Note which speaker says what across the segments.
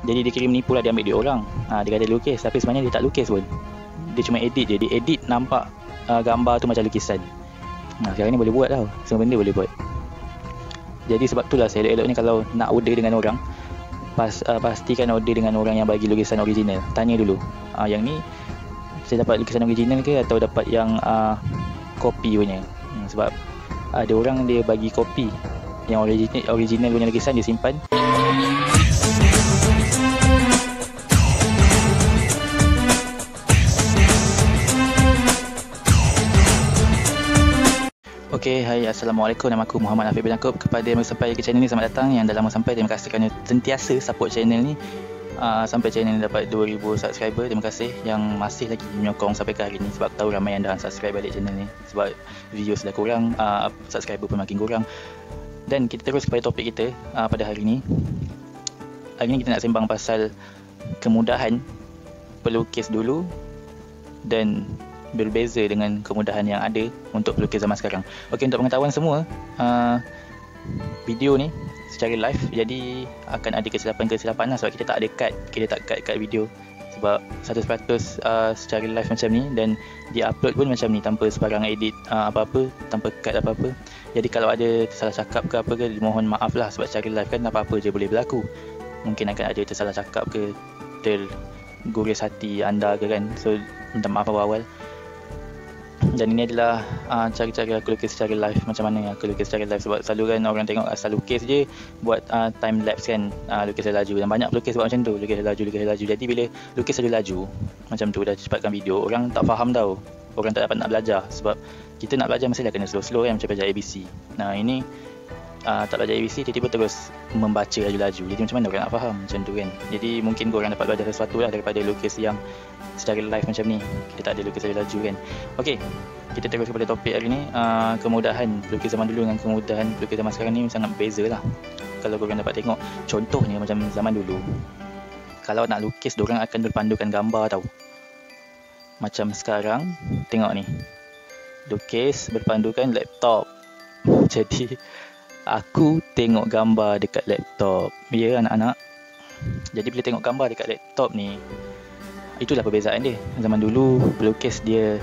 Speaker 1: Jadi dia kira menipu lah, dia ambil duit orang. Dia kata dia lukis, tapi sebenarnya dia tak lukis pun. Dia cuma edit je. Dia edit nampak gambar tu macam lukisan. Sekarang ni boleh buat tau. Semua benda boleh buat. Jadi sebab itulah saya elok-elok ni kalau nak order dengan orang, pastikan order dengan orang yang bagi lukisan original. Tanya dulu, yang ni saya dapat lukisan original ke atau dapat yang kopi punya. Sebab ada orang dia bagi kopi, yang original punya lukisan dia simpan. Okay, hai, Assalamualaikum. Nama aku Muhammad Afiq bin Yaakob. Kepada yang sampai ke channel ni, selamat datang. Yang dah lama sampai, terima kasih kerana sentiasa support channel ni. Sampai channel ni dapat 2000 subscriber. Terima kasih yang masih lagi menyokong sampai ke hari ni. Sebab tahu ramai yang dah subscribe balik channel ni. Sebab video sudah kurang, subscriber pun makin kurang. Dan kita terus kepada topik kita pada hari ni. Hari ni kita nak sembang pasal kemudahan pelukis dulu dan berbeza dengan kemudahan yang ada untuk pelukis zaman sekarang. Okey, untuk pengetahuan semua, video ni secara live, jadi akan ada kesilapan lah sebab kita tak ada cut, kita tak cut video sebab 100% secara live macam ni, dan dia upload pun macam ni tanpa sebarang edit apa-apa, tanpa cut apa-apa. Jadi kalau ada tersalah cakap ke apa ke, mohon maaf lah sebab secara live kan apa-apa je boleh berlaku. Mungkin akan ada tersalah cakap ke, terguris hati anda ke kan. So minta maaf awal-awal. Dan ini adalah cara-cara aku lukis secara live. Macam mana aku lukis secara live. Sebab selalu kan orang tengok asal lukis je, buat time lapse kan, lukis laju. Dan banyak pelukis buat macam tu, lukis laju. Jadi bila lukis laju macam tu, dah cepatkan video, orang tak faham tau. Orang tak dapat nak belajar. Sebab kita nak belajar mestilah kena slow-slow kan, macam belajar ABC. Ini tak belajar ABC, tiba-tiba terus membaca laju-laju. Jadi macam mana orang nak faham macam tu kan. Jadi mungkin korang dapat belajar sesuatu lah daripada lukis yang secara live macam ni. Kita tak ada lukis laju kan. Okey, kita terus kepada topik hari ni. Kemudahan pelukis zaman dulu dengan kemudahan pelukis zaman sekarang ni sangat berbeza lah. Kalau korang dapat tengok, contohnya macam zaman dulu, kalau nak lukis, diorang akan berpandukan gambar tau. Macam sekarang, tengok ni, lukis berpandukan laptop. Jadi aku tengok gambar dekat laptop. Ya anak-anak. Jadi bila tengok gambar dekat laptop ni, itulah perbezaan dia. Zaman dulu pelukis dia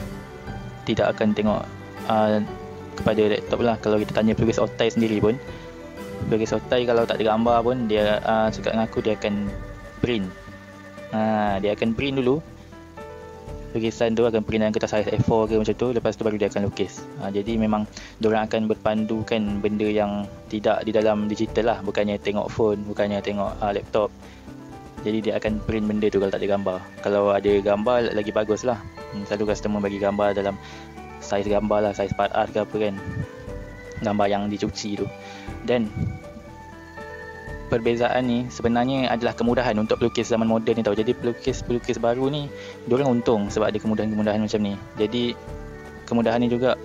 Speaker 1: tidak akan tengok kepada laptop lah. Kalau kita tanya pelukis otai sendiri pun, pelukis otai kalau tak ada gambar pun, dia cakap dengan aku dia akan print. Dia akan print dulu. Lukisan tu akan print dalam kertas saiz A4 ke macam tu. Lepas tu baru dia akan lukis. Jadi memang diorang akan berpandukan benda yang tidak di dalam digital lah. Bukannya tengok phone, bukannya tengok laptop. Jadi dia akan print benda tu kalau tak ada gambar. Kalau ada gambar lagi bagus lah. Selalu customer bagi gambar dalam saiz gambar lah, saiz part art ke apa kan, gambar yang dicuci tu. Dan perbezaan ni sebenarnya adalah kemudahan untuk pelukis zaman moden ni tau. Jadi pelukis baru ni, diorang untung sebab ada kemudahan-kemudahan macam ni. Jadi kemudahan ni juga,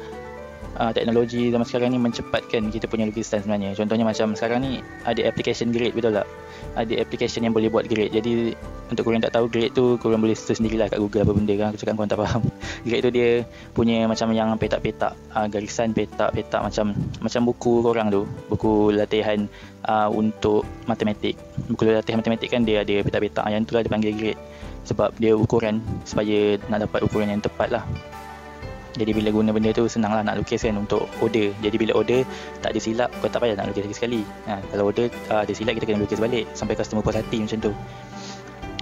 Speaker 1: teknologi zaman sekarang ni mencepatkan kita punya lukisan sebenarnya. Contohnya macam sekarang ni ada application grade, betul tak? Ada application yang boleh buat grade. Jadi untuk korang tak tahu grade tu, korang boleh search sendirilah kat Google apa benda kan. Aku cakap korang tak faham. Grade tu dia punya macam yang petak-petak, garisan petak-petak macam buku korang tu, buku latihan untuk matematik. Buku latihan matematik kan dia ada petak-petak, yang tu lah dia panggil grade. Sebab dia ukuran, supaya nak dapat ukuran yang tepat lah. Jadi bila guna benda tu, senang lah nak lukis kan untuk order. Jadi bila order tak ada silap, kau tak payah nak lukis lagi sekali. Kalau order ada silap, kita kena lukis balik sampai customer puas hati macam tu.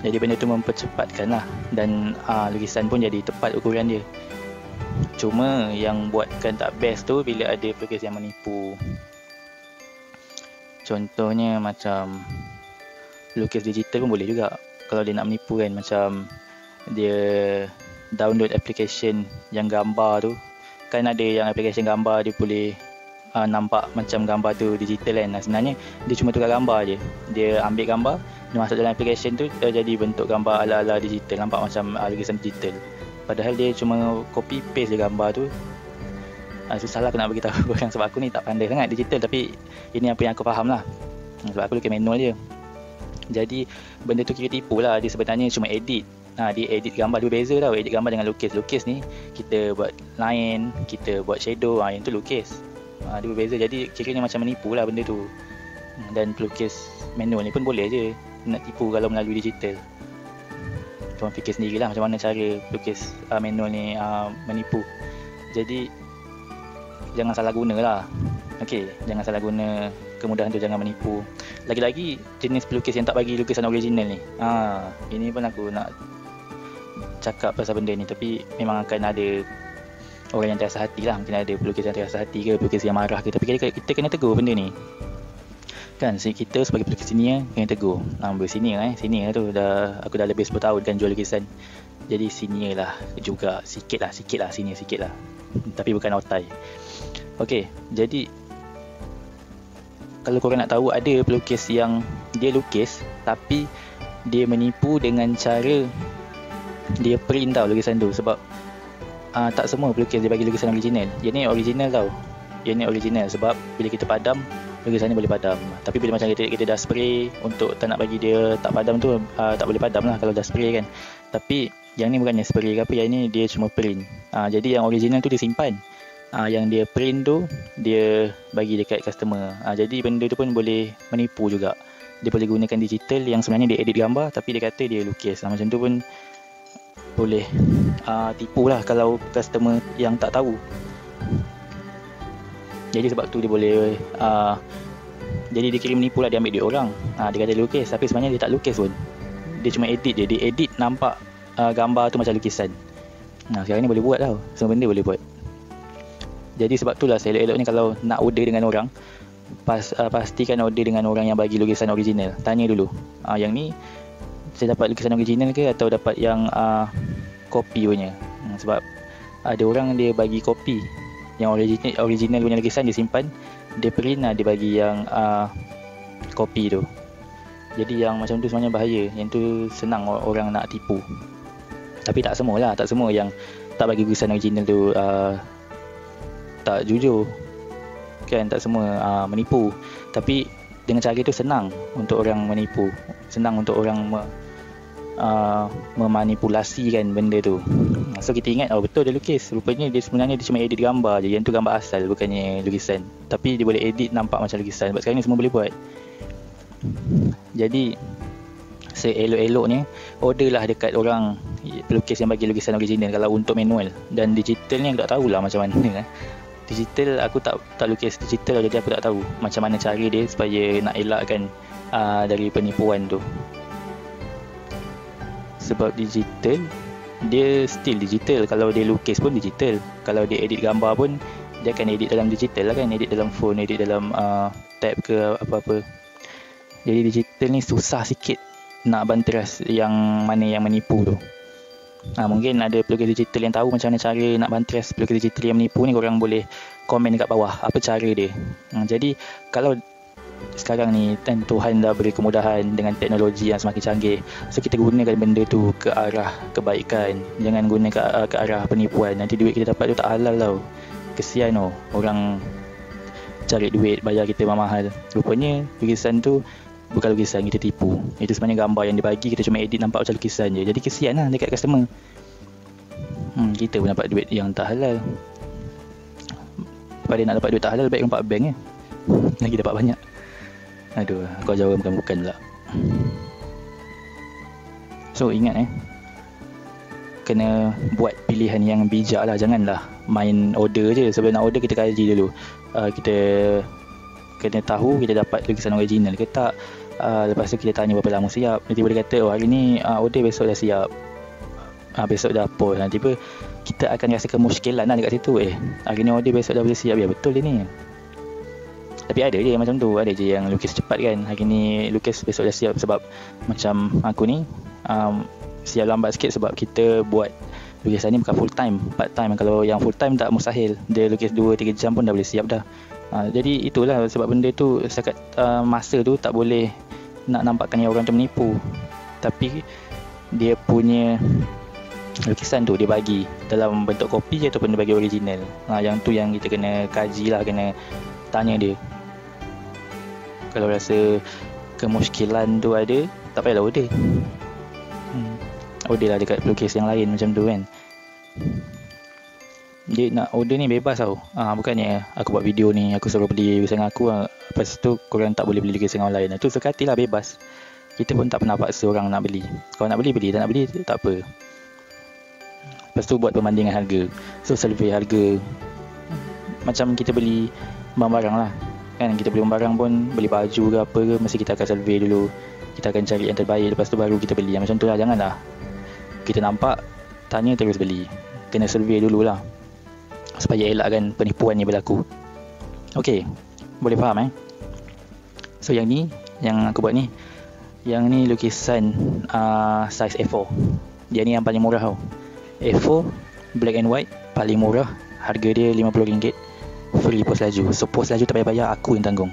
Speaker 1: Jadi benda tu mempercepatkan lah. Dan lukisan pun jadi tepat ukuran dia. Cuma yang buatkan tak best tu bila ada pelukis yang menipu. Contohnya macam lukis digital pun boleh juga. Kalau dia nak menipu kan, macam dia download application yang gambar tu. Kan ada yang application gambar dia boleh nampak macam gambar tu digital kan. Sebenarnya dia cuma tukar gambar je. Dia ambil gambar, dia masuk dalam application tu, jadi bentuk gambar ala-ala digital, nampak macam lukisan digital. Padahal dia cuma copy paste je gambar tu. Susah lah aku nak beritahu korang sebab aku ni tak pandai sangat digital, tapi ini apa yang aku faham lah. Sebab aku lukis manual je. Jadi benda tu kira tipu lah. Dia sebenarnya cuma edit. Dia edit gambar. Dia berbeza tau, edit gambar dengan lukis. Lukis ni kita buat line, kita buat shadow, yang tu lukis. Dia berbeza. Jadi kiranya macam menipu lah benda tu. Dan pelukis manual ni pun boleh je. nak tipu kalau melalui digital. Tuan fikir sendirilah macam mana cara pelukis manual ni menipu. Jadi jangan salah guna lah. Okey, jangan salah guna kemudahan tu, jangan menipu. Lagi-lagi jenis pelukis yang tak bagi lukisan original ni. Ini pun aku nak cakap pasal benda ni, tapi memang akan ada orang yang terasa hati lah. Mungkin ada pelukis yang terasa hati ke, pelukis yang marah ke, tapi kita kena tegur benda ni kan. Kita sebagai pelukis senior kena tegur. Senior tu aku dah lebih 10 tahun kan jual lukisan. Jadi senior lah juga, sikit lah senior sikit lah, tapi bukan otai. Okey, jadi kalau korang nak tahu, ada pelukis yang dia lukis tapi dia menipu dengan cara dia print tau lukisan tu. Sebab tak semua pelukis dia bagi lukisan original. Yang ni original tau. Yang ni original sebab bila kita padam, lukisan ni boleh padam. Tapi bila macam kita dah spray untuk tak nak bagi dia tak padam tu, tak boleh padam lah kalau dah spray kan. Tapi yang ni bukannya spray ke apa, yang ni dia cuma print. Jadi yang original tu dia simpan. Yang dia print tu dia bagi dekat customer. Jadi benda tu pun boleh menipu juga. Dia boleh gunakan digital yang sebenarnya dia edit gambar, tapi dia kata dia lukis. Macam tu pun boleh tipu lah kalau customer yang tak tahu. Jadi sebab tu dia boleh jadi dia kira menipu lah. Dia ambil duit orang, dia kata dia lukis, tapi sebenarnya dia tak lukis pun. Dia cuma edit je. Dia edit nampak gambar tu macam lukisan. Sekarang ni boleh buat tau. Semua benda boleh buat. Jadi sebab tu lah elok-eloknya kalau nak order dengan orang, pastikan order dengan orang yang bagi lukisan original. Tanya dulu, yang ni saya dapat lukisan original ke atau dapat yang kopi punya. Sebab ada orang dia bagi kopi, yang original punya lukisan dia simpan, dia print dia bagi yang kopi tu. Jadi yang macam tu sebenarnya bahaya. Yang tu senang orang nak tipu. Tapi tak semua lah, tak semua yang tak bagi lukisan original tu tak jujur kan, tak semua menipu. Tapi dengan cara itu senang untuk orang menipu, senang untuk orang memanipulasikan benda tu. So kita ingat, betul dia lukis, rupanya dia sebenarnya dia cuma edit gambar je. Yang tu gambar asal, bukannya lukisan. Tapi dia boleh edit nampak macam lukisan. Sebab sekarang ni semua boleh buat. Jadi seelok-eloknya orderlah dekat orang pelukis yang bagi lukisan original kalau untuk manual. Dan digital ni aku tak tahulah macam mana. Digital aku tak lukis digital, jadi aku tak tahu macam mana cara dia supaya nak elakkan dari penipuan tu. Sebab digital dia still digital. Kalau dia lukis pun digital. Kalau dia edit gambar pun dia akan edit dalam digital lah kan. Edit dalam phone, edit dalam tab ke apa-apa. Jadi digital ni susah sikit nak banteras yang mana yang menipu tu. Mungkin ada pelukis digital yang tahu macam mana cara nak banteras pelukis digital yang menipu ni. Korang boleh komen dekat bawah apa cara dia. Jadi kalau sekarang ni kan Tuhan dah beri kemudahan dengan teknologi yang semakin canggih, so kita gunakan benda tu ke arah kebaikan, jangan guna ke arah penipuan. Nanti duit kita dapat tu tak halal tau. Kesian orang cari duit bayar kita mahal. Rupanya lukisan tu bukan lukisan, kita tipu. Itu sebenarnya gambar yang dia bagi, kita cuma edit nampak macam lukisan je. Jadi kesian lah dekat customer. Kita pun dapat duit yang tak halal. Daripada nak dapat duit tak halal, baik nampak bank je, lagi dapat banyak. Aduh, kau jawab bukan pula. So ingat kena buat pilihan yang bijak lah. Janganlah main order je. Sebelum nak order kita kaji dulu. Kita kena tahu kita dapat lukisan original ke tak. Lepas tu kita tanya berapa lama siap. Nanti boleh kata hari ni order, besok dah siap, besok dah post. Nanti kita akan rasa kemuskilan lah dekat situ. Hari ni order, besok dah boleh siap. Ya betul dia ni. Tapi ada je macam tu. Ada je yang lukis cepat kan. Hari ni lukis, besok dah siap. Sebab macam aku ni siap lambat sikit sebab kita buat lukisan ni bukan full time, part time. Kalau yang full time tak mustahil. Dia lukis 2-3 jam pun dah boleh siap dah. Jadi itulah sebab benda tu setakat masa tu tak boleh nak nampakkan yang orang tu menipu. Tapi dia punya lukisan tu dia bagi dalam bentuk kopi ataupun dia bagi original. Yang tu yang kita kena kaji lah, kena tanya dia. Kalau rasa kemuskilan tu ada, tak payahlah order. Order lah dekat pelukis yang lain macam tu kan. Dia nak order ni bebas tau. Bukannya aku buat video ni, aku suruh beli lukisan aku, lepas tu korang tak boleh beli lukisan orang lain. Itu suka hati lah, bebas. kita pun tak pernah paksa orang nak beli. Kalau nak beli, beli. Tak nak beli, tak apa. Lepas tu buat perbandingan harga. So survey harga. Macam kita beli barang-barang lah kan, kita beli barang pun, beli baju ke apa ke, mesti kita akan survey dulu. Kita akan cari yang terbaik, lepas tu baru kita beli. Macam tu lah, janganlah kita nampak, tanya terus beli. Kena survey dululah, supaya elakkan penipuan ni berlaku. Okay, boleh faham So yang ni, yang aku buat ni, yang ni lukisan size A4. Dia ni yang paling murah tau. A4 black and white, paling murah. Harga dia RM50, free post laju. So post laju tak payah bayar, aku yang tanggung.